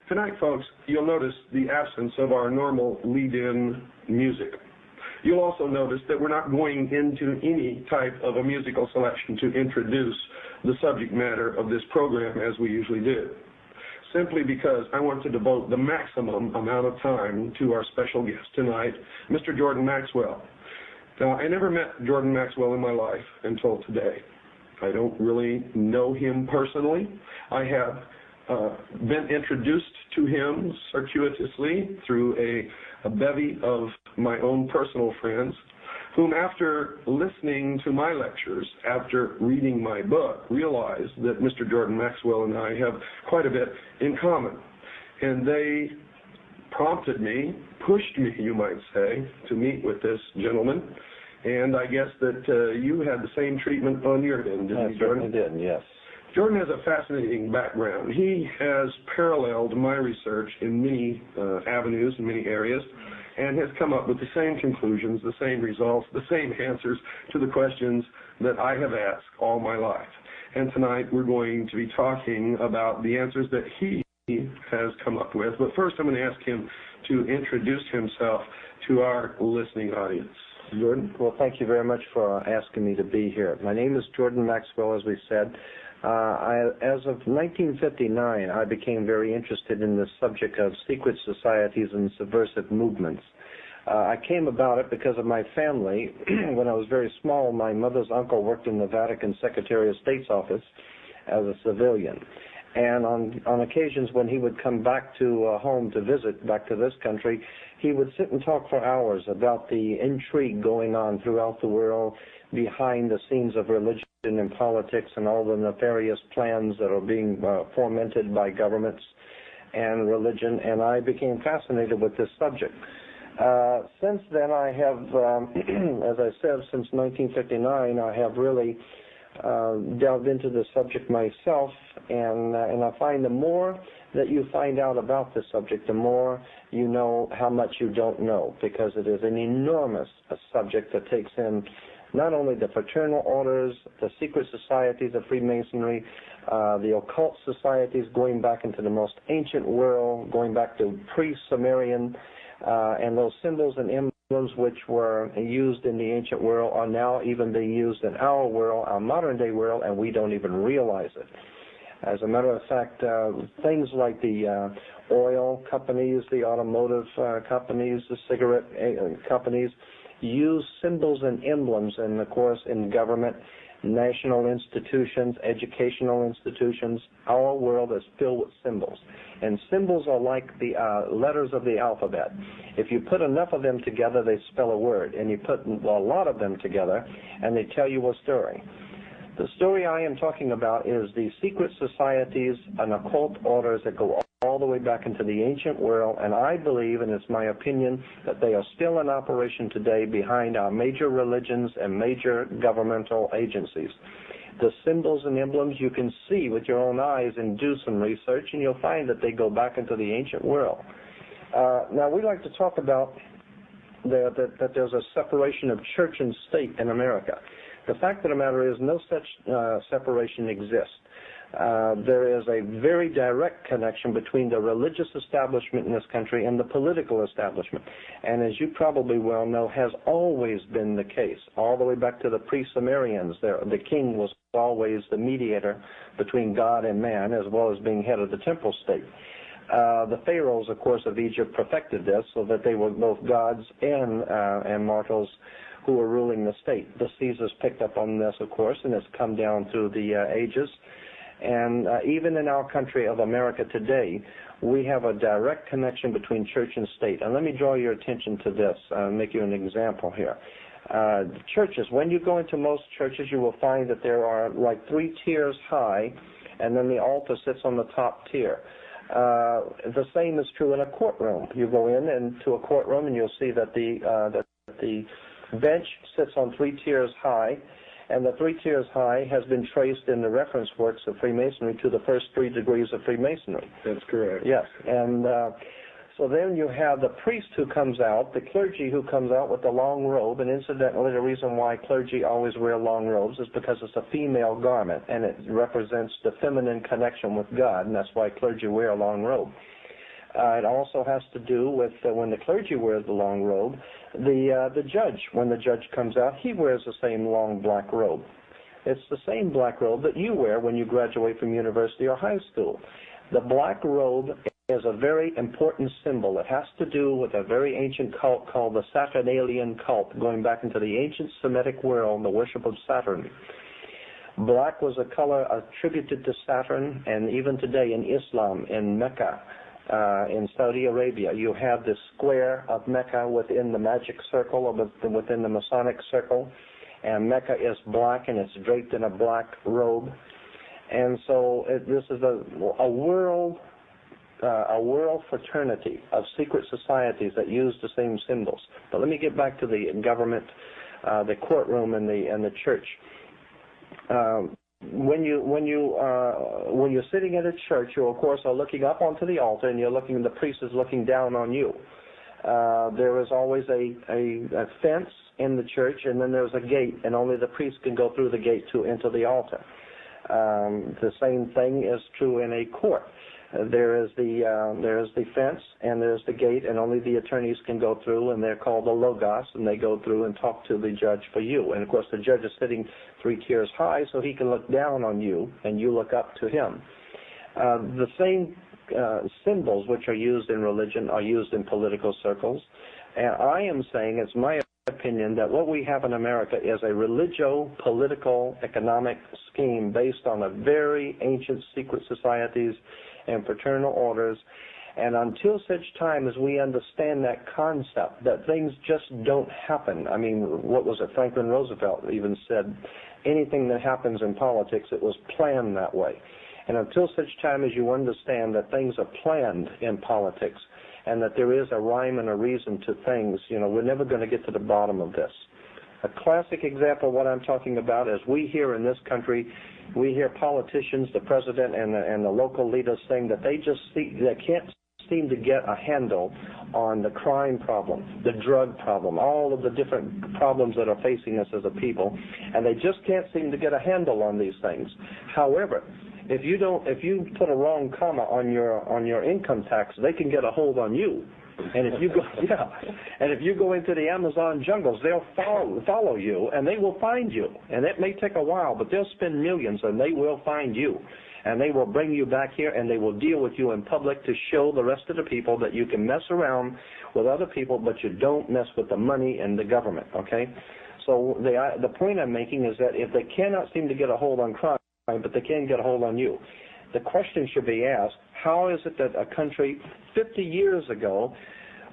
Tonight, folks, you'll notice the absence of our normal lead-in music. You'll also notice that we're not going into any type of a musical selection to introduce the subject matter of this program as we usually do, simply because I want to devote the maximum amount of time to our special guest tonight, Mr. Jordan Maxwell. Now, I never met Jordan Maxwell in my life until today. I don't really know him personally. I have been introduced to him circuitously through a bevy of my own personal friends, whom after listening to my lectures, after reading my book, realized that Mr. Jordan Maxwell and I have quite a bit in common. And they prompted me, pushed me, you might say, to meet with this gentleman. And I guess that you had the same treatment on your end, didn't you, Jordan? I did, yes. Jordan has a fascinating background. He has paralleled my research in many avenues, in many areas, and has come up with the same conclusions, the same results, the same answers to the questions that I have asked all my life. And tonight we're going to be talking about the answers that he has come up with. But first I'm going to ask him to introduce himself to our listening audience. Jordan? Well, thank you very much for asking me to be here. My name is Jordan Maxwell, as we said. As of 1959, I became very interested in the subject of secret societies and subversive movements. I came about it because of my family. When I was very small, my mother's uncle worked in the Vatican Secretary of State's office as a civilian. And on occasions when he would come back to home to visit, back to this country, he would sit and talk for hours about the intrigue going on throughout the world, behind the scenes of religion and politics and all the nefarious plans that are being fomented by governments and religion, and I became fascinated with this subject. Since then, I have, as I said, since 1959, I have really delved into the subject myself, and I find the more that you find out about this subject, the more you know how much you don't know, because it is an enormous subject that takes in not only the fraternal orders, the secret societies of Freemasonry, the occult societies going back into the most ancient world, going back to pre-Sumerian, and those symbols and emblems which were used in the ancient world are now even being used in our world, our modern-day world, and we don't even realize it. As a matter of fact, things like the oil companies, the automotive companies, the cigarette companies, use symbols and emblems, and of course in government, national institutions, educational institutions. Our world is filled with symbols, and symbols are like the letters of the alphabet. If you put enough of them together, they spell a word, and you put a lot of them together and they tell you a story. The story I am talking about is the secret societies and occult orders that go all the way back into the ancient world, and I believe, and it's my opinion, that they are still in operation today behind our major religions and major governmental agencies. The symbols and emblems you can see with your own eyes and do some research, and you'll find that they go back into the ancient world. Now, we like to talk about that there's a separation of church and state in America. The fact of the matter is no such separation exists. There is a very direct connection between the religious establishment in this country and the political establishment. And as you probably well know, has always been the case. All the way back to the pre-Sumerians, the king was always the mediator between God and man, as well as being head of the temporal state. The pharaohs, of course, of Egypt perfected this so that they were both gods and mortals who were ruling the state. The Caesars picked up on this, of course, and it's come down through the ages. And even in our country of America today, we have a direct connection between church and state. And let me draw your attention to this, make you an example here. Churches, when you go into most churches, you will find that there are like 3 tiers high, and then the altar sits on the top tier. The same is true in a courtroom. You go into a courtroom and you'll see that the bench sits on 3 tiers high, and the 3 tiers high has been traced in the reference works of Freemasonry to the first 3 degrees of Freemasonry. That's correct. Yes, and so then you have the priest who comes out, the clergy who comes out with the long robe, and incidentally the reason why clergy always wear long robes is because it's a female garment, and it represents the feminine connection with God, and that's why clergy wear a long robe. It also has to do with when the clergy wears the long robe. The judge, when the judge comes out, he wears the same long black robe. It's the same black robe that you wear when you graduate from university or high school. The black robe is a very important symbol. It has to do with a very ancient cult called the Saturnalian cult, going back into the ancient Semitic world, the worship of Saturn. Black was a color attributed to Saturn, and even today in Islam, in Mecca, in Saudi Arabia, you have this square of Mecca within the magic circle, or within the Masonic circle, and Mecca is black, and it's draped in a black robe. And so this is a world fraternity of secret societies that use the same symbols. But let me get back to the government, the courtroom, and the church. When you're sitting at a church, you of course are looking up onto the altar, and the priest is looking down on you. There is always a fence in the church, and then there's a gate, and only the priest can go through the gate to enter the altar. The same thing is true in a court. There is the fence, and there's the gate, and only the attorneys can go through, and they're called the logos, and they go through and talk to the judge for you. And of course, the judge is sitting 3 tiers high, so he can look down on you, and you look up to him. The same symbols which are used in religion are used in political circles, and I am saying, it's my opinion, that what we have in America is a religio-political economic scheme based on a very ancient secret societies and fraternal orders, and until such time as we understand that concept, that things just don't happen. I mean, what was it? Franklin Roosevelt even said, anything that happens in politics, it was planned that way. And until such time as you understand that things are planned in politics, and that there is a rhyme and a reason to things, we're never going to get to the bottom of this. A classic example of what I'm talking about is we here in this country, we hear politicians, the president and the local leaders saying that they can't seem to get a handle on the crime problem, the drug problem, all of the different problems that are facing us as a people, and they just can't seem to get a handle on these things. However, if you put a wrong comma on your income tax, they can get a hold on you. And if you go into the Amazon jungles, they'll follow you, and they will find you. And it may take a while, but they'll spend millions, and they will find you. And they will bring you back here, and they will deal with you in public to show the rest of the people that you can mess around with other people, but you don't mess with the money and the government, okay? So the point I'm making is that if they cannot seem to get a hold on crime, but they can get a hold on you, the question should be asked, how is it that a country 50 years ago,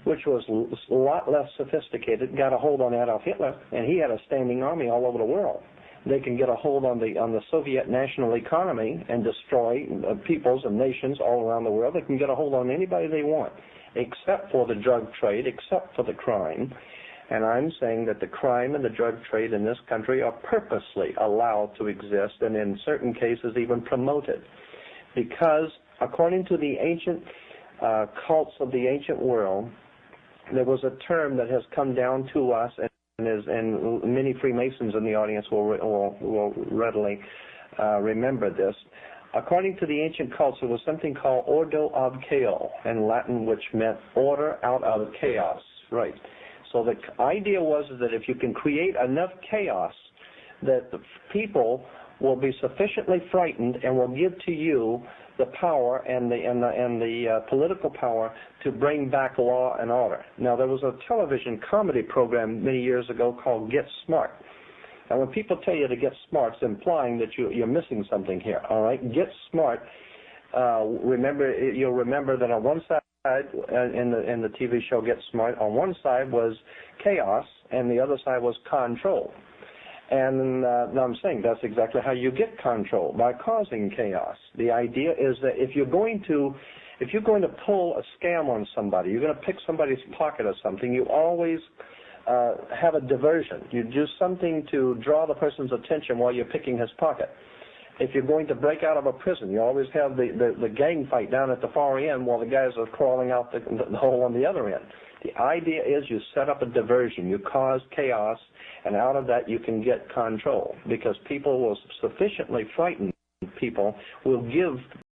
which was a lot less sophisticated, got a hold on Adolf Hitler, and he had a standing army all over the world? They can get a hold on the Soviet national economy and destroy peoples and nations all around the world. They can get a hold on anybody they want, except for the drug trade, except for the crime. And I'm saying that the crime and the drug trade in this country are purposely allowed to exist, and in certain cases even promoted. Because according to the ancient cults of the ancient world, there was a term that has come down to us, and many Freemasons in the audience will readily remember this. According to the ancient cults, there was something called ordo ad chaos in Latin, which meant order out of chaos. Right. So the idea was that if you can create enough chaos, that the people will be sufficiently frightened and will give to you the power and the political power to bring back law and order. Now, there was a television comedy program many years ago called Get Smart. Now, when people tell you to get smart, it's implying that you're missing something here. All right, Get Smart. You'll remember that on one side in the TV show Get Smart, on one side was chaos, and the other side was control. And now I'm saying that's exactly how you get control, by causing chaos. The idea is that if you're going to pull a scam on somebody, you're going to pick somebody's pocket or something, you always have a diversion. You do something to draw the person's attention while you're picking his pocket. If you're going to break out of a prison, you always have the gang fight down at the far end while the guys are crawling out the hole on the other end. The idea is you set up a diversion, you cause chaos, and out of that you can get control, because people will sufficiently frighten people, will give